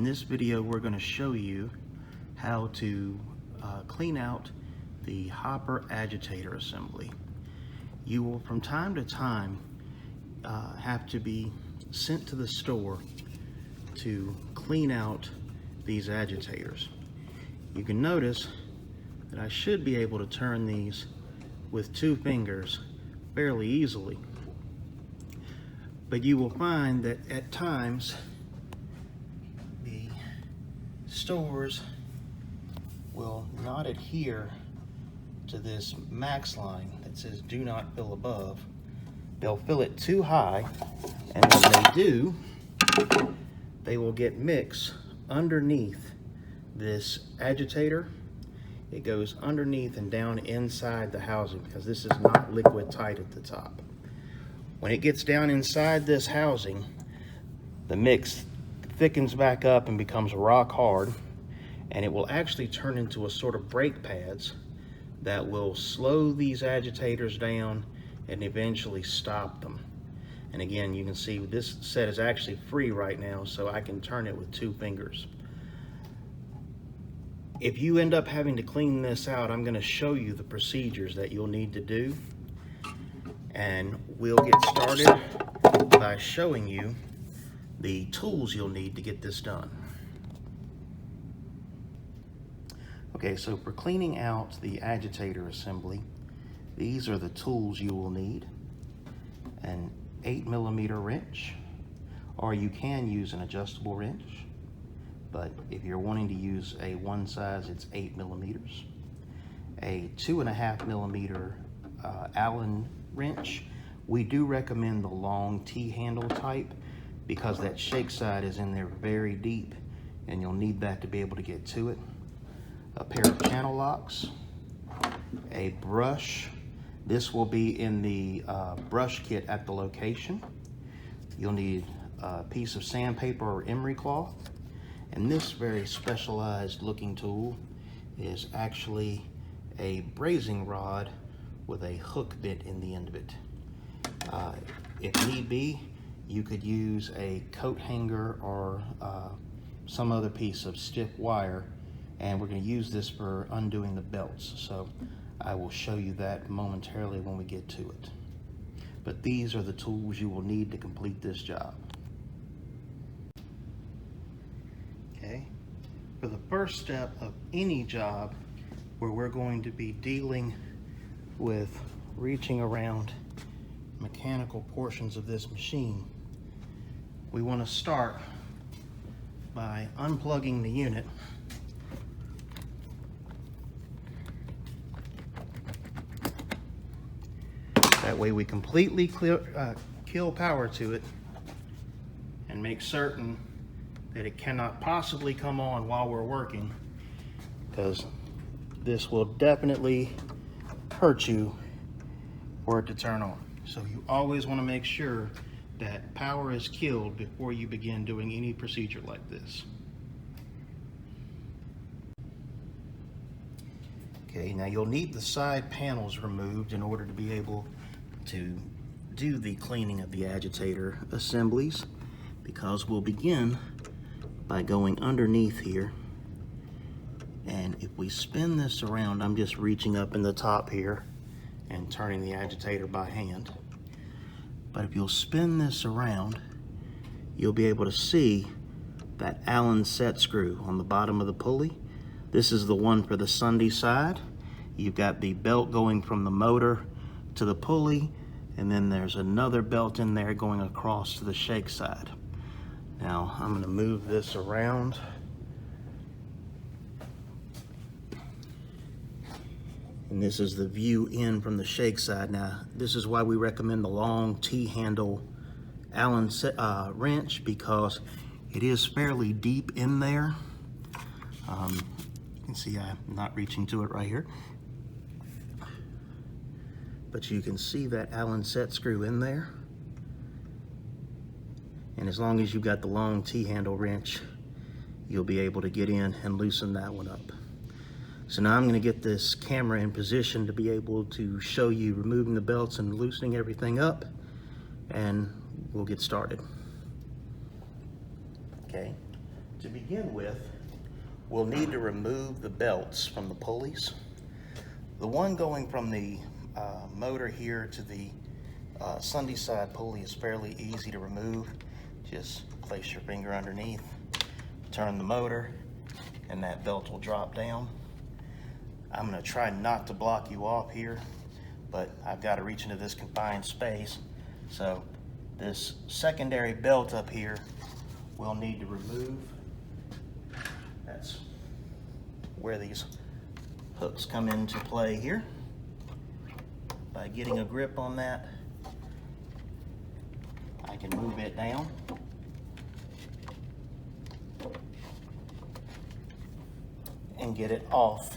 In this video, we're going to show you how to clean out the hopper agitator assembly. You will, from time to time, have to be sent to the store to clean out these agitators. You can notice that I should be able to turn these with 2 fingers fairly easily. But you will find that at times the stores will not adhere to this max line that says do not fill above. They'll fill it too high, and when they do, they will get mixed underneath this agitator. It goes underneath and down inside the housing because this is not liquid tight at the top. When it gets down inside this housing, the mix thickens back up and becomes rock hard, and it will actually turn into a sort of brake pads that will slow these agitators down and eventually stop them. And again, you can see this set is actually free right now, so I can turn it with 2 fingers. If you end up having to clean this out, I'm going to show you the procedures that you'll need to do, and we'll get started by showing you the tools you'll need to get this done. Okay, so for cleaning out the agitator assembly, these are the tools you will need. An 8mm wrench, or you can use an adjustable wrench, but if you're wanting to use a one size, it's 8mm. A 2.5mm Allen wrench. We do recommend the long T-handle type because that shake side is in there very deep and you'll need that to be able to get to it. A pair of channel locks, a brush. This will be in the brush kit at the location. You'll need a piece of sandpaper or emery cloth. And this very specialized looking tool is actually a brazing rod with a hook bit in the end of it. If need be, you could use a coat hanger or some other piece of stiff wire, and we're going to use this for undoing the belts. So I will show you that momentarily when we get to it. But these are the tools you will need to complete this job. Okay, for the first step of any job where we're going to be dealing with reaching around mechanical portions of this machine, we want to start by unplugging the unit. That way we completely kill power to it and make certain that it cannot possibly come on while we're working, because this will definitely hurt you for it to turn on. So you always want to make sure that power is killed before you begin doing any procedure like this. Okay, now you'll need the side panels removed in order to be able to do the cleaning of the agitator assemblies, because we'll begin by going underneath here. And if we spin this around, I'm just reaching up in the top here and turning the agitator by hand. But if you'll spin this around, you'll be able to see that Allen set screw on the bottom of the pulley. This is the one for the Sundae side. You've got the belt going from the motor to the pulley, and then there's another belt in there going across to the shake side. Now I'm going to move this around. And this is the view in from the shake side. Now, this is why we recommend the long T-handle Allen wrench, because it is fairly deep in there. You can see I'm not reaching to it right here. But you can see that Allen set screw in there. And as long as you've got the long T-handle wrench, you'll be able to get in and loosen that one up. So now I'm going to get this camera in position to be able to show you removing the belts and loosening everything up, and we'll get started. Okay, To begin with, we'll need to remove the belts from the pulleys. The one going from the motor here to the Sundae side pulley is fairly easy to remove. Just place your finger underneath, turn the motor, and that belt will drop down. I'm going to try not to block you off here, but I've got to reach into this confined space. So this secondary belt up here we'll need to remove. That's where these hooks come into play here. By getting a grip on that, I can move it down. And get it off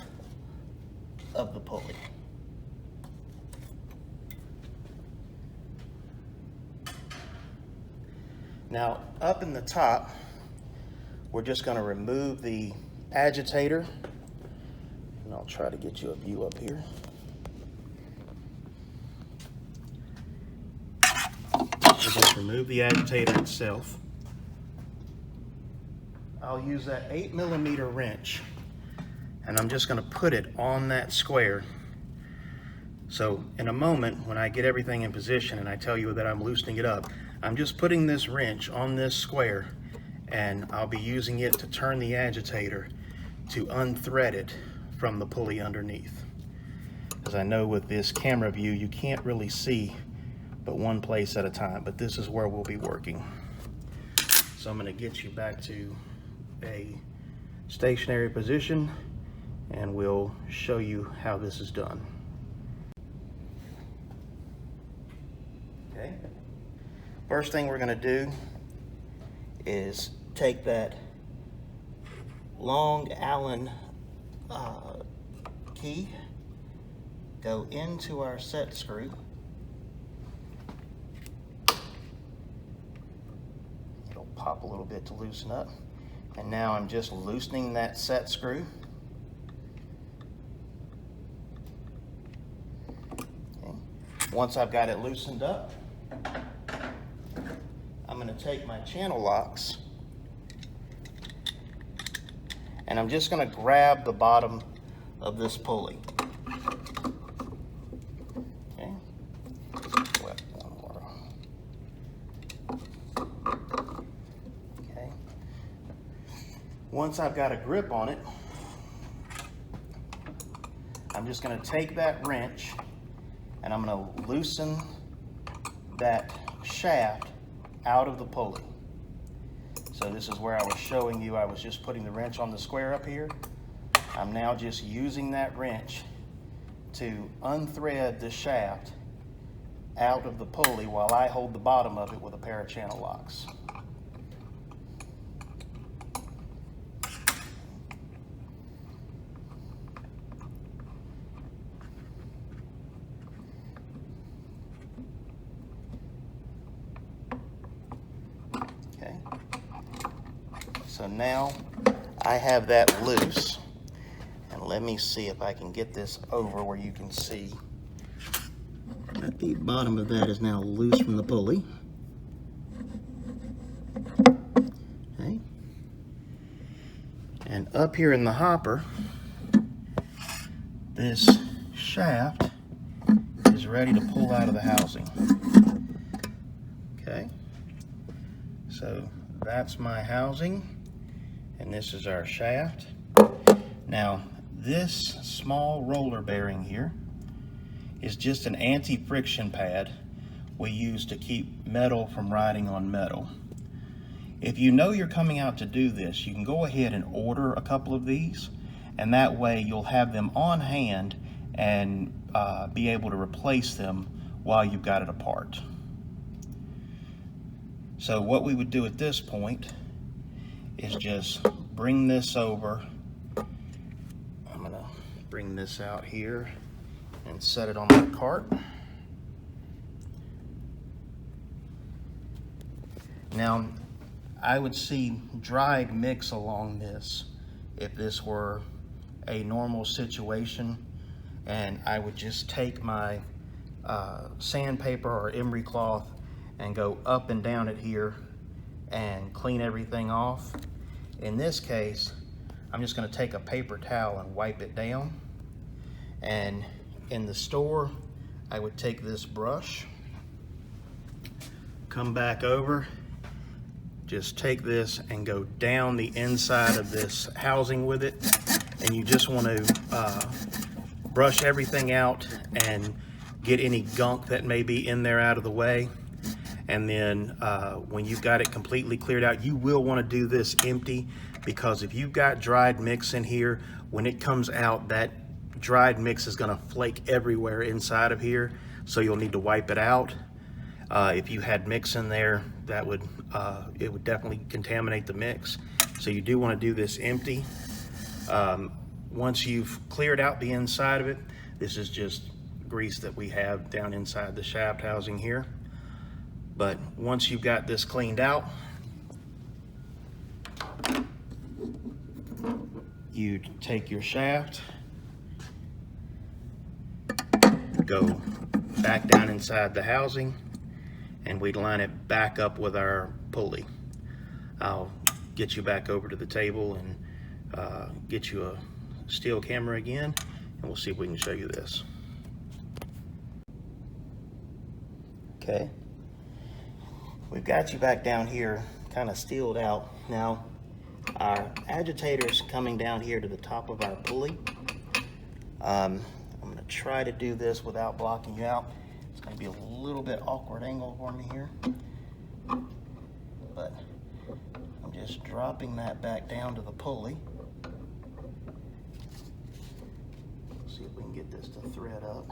of the pulley. Now, up in the top, we're just going to remove the agitator, and I'll try to get you a view up here. So just remove the agitator itself. I'll use that 8mm wrench, and I'm just going to put it on that square. So in a moment, when I get everything in position and I tell you that I'm loosening it up, I'm just putting this wrench on this square, and I'll be using it to turn the agitator to unthread it from the pulley underneath. As I know with this camera view, you can't really see but one place at a time, but this is where we'll be working. So I'm going to get you back to a stationary position, and we'll show you how this is done. Okay. First thing we're going to do is take that long Allen key, go into our set screw. It'll pop a little bit to loosen up. And now I'm just loosening that set screw. Okay. Once I've got it loosened up, I'm going to take my channel locks, and I'm just going to grab the bottom of this pulley. Okay. Wet one more. Okay. Once I've got a grip on it, I'm just going to take that wrench and I'm going to loosen that shaft out of the pulley. So this is where I was showing you I was just putting the wrench on the square up here. I'm now just using that wrench to unthread the shaft out of the pulley while I hold the bottom of it with a pair of channel locks. So now I have that loose, and let me see if I can get this over where you can see that the bottom of that is now loose from the pulley. Okay. And up here in the hopper, this shaft is ready to pull out of the housing. Okay. So that's my housing. And this is our shaft. Now, this small roller bearing here is just an anti-friction pad we use to keep metal from riding on metal. If you know you're coming out to do this, you can go ahead and order a couple of these, and that way you'll have them on hand and be able to replace them while you've got it apart. So what we would do at this point is just bring this over. I'm gonna bring this out here and set it on my cart. Now, I would see dried mix along this if this were a normal situation, and I would just take my sandpaper or emery cloth and go up and down it here and clean everything off. In this case, I'm just going to take a paper towel and wipe it down. And in the store, I would take this brush, come back over, just take this and go down the inside of this housing with it. And you just want to brush everything out and get any gunk that may be in there out of the way. And then when you've got it completely cleared out, you will want to do this empty, because if you've got dried mix in here, when it comes out, that dried mix is going to flake everywhere inside of here, so you'll need to wipe it out. If you had mix in there, that would it would definitely contaminate the mix. So you do want to do this empty. Once you've cleared out the inside of it, this is just grease that we have down inside the shaft housing here. But once you've got this cleaned out, you take your shaft, go back down inside the housing, and we'd line it back up with our pulley. I'll get you back over to the table and get you a steel camera again, and we'll see if we can show you this. Okay, we've got you back down here kind of steeled out. Now our agitator's coming down here to the top of our pulley. I'm going to try to do this without blocking you out. It's going to be a little bit awkward angle for me here, but I'm just dropping that back down to the pulley. See if we can get this to thread up.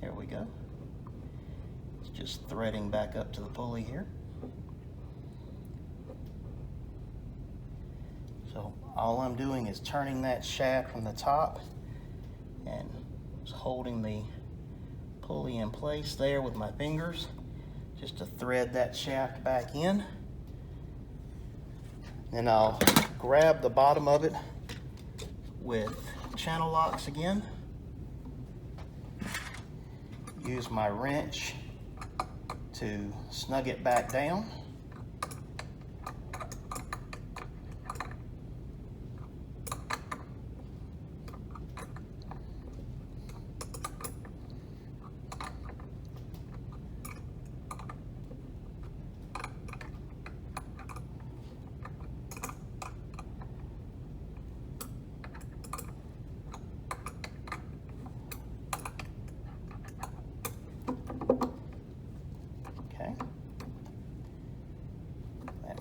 There we go. It's just threading back up to the pulley here. So all I'm doing is turning that shaft from the top and just holding the pulley in place there with my fingers, just to thread that shaft back in. Then I'll grab the bottom of it with channel locks again. Use my wrench to snug it back down.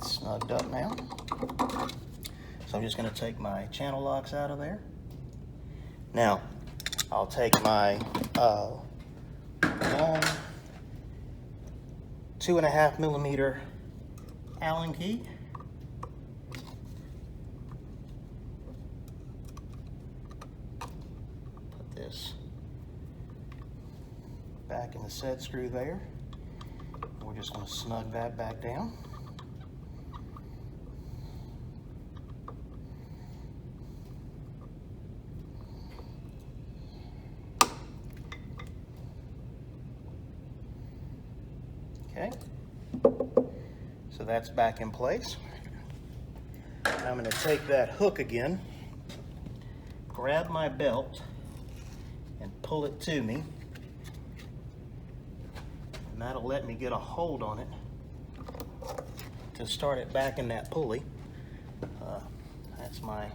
Snugged up now. So I'm just going to take my channel locks out of there. Now I'll take my long 2.5 millimeter Allen key. Put this back in the set screw there. We're just going to snug that back down. Okay, so that's back in place. I'm going to take that hook again, grab my belt, and pull it to me. And that'll let me get a hold on it to start it back in that pulley. That's my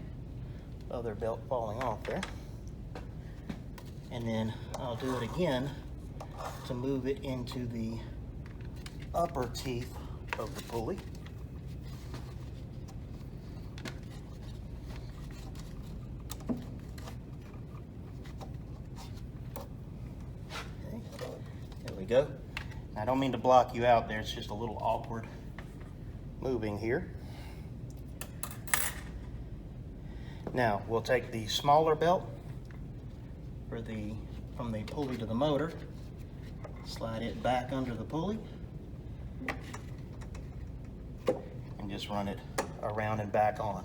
other belt falling off there. And then I'll do it again to move it into the upper teeth of the pulley. Okay, there we go. I don't mean to block you out there, it's just a little awkward moving here. Now we'll take the smaller belt from the pulley to the motor, slide it back under the pulley, and just run it around and back on.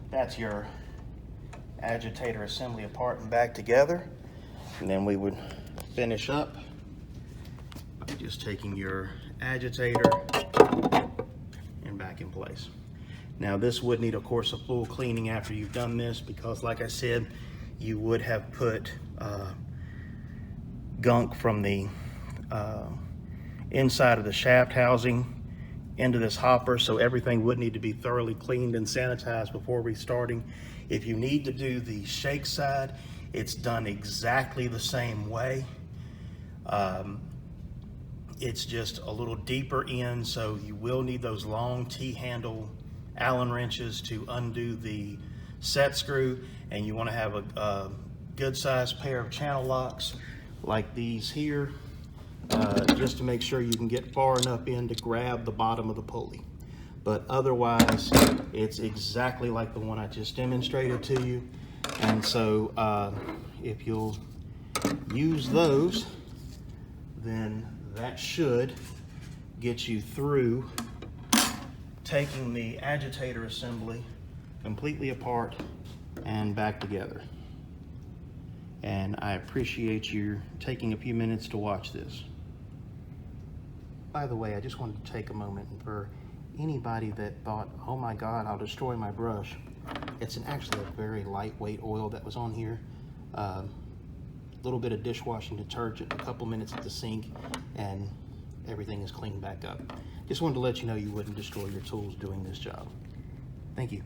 That's your agitator assembly apart and back together. And then we would finish up just taking your agitator and back in place. Now this would need, of course, a full cleaning after you've done this, because like I said, you would have put gunk from the inside of the shaft housing into this hopper, so everything would need to be thoroughly cleaned and sanitized before restarting. If you need to do the shake side, it's done exactly the same way. It's just a little deeper in, so you will need those long T-handle Allen wrenches to undo the set screw, and you want to have a good sized pair of channel locks like these here, just to make sure you can get far enough in to grab the bottom of the pulley. But otherwise, it's exactly like the one I just demonstrated to you. And so if you'll use those, then that should get you through taking the agitator assembly completely apart and back together. And I appreciate you taking a few minutes to watch this. By the way, I just wanted to take a moment for anybody that thought, oh my God, I'll destroy my brush. It's actually a very lightweight oil that was on here. A little bit of dishwashing detergent, a couple minutes at the sink, and everything is cleaned back up. Just wanted to let you know you wouldn't destroy your tools doing this job. Thank you.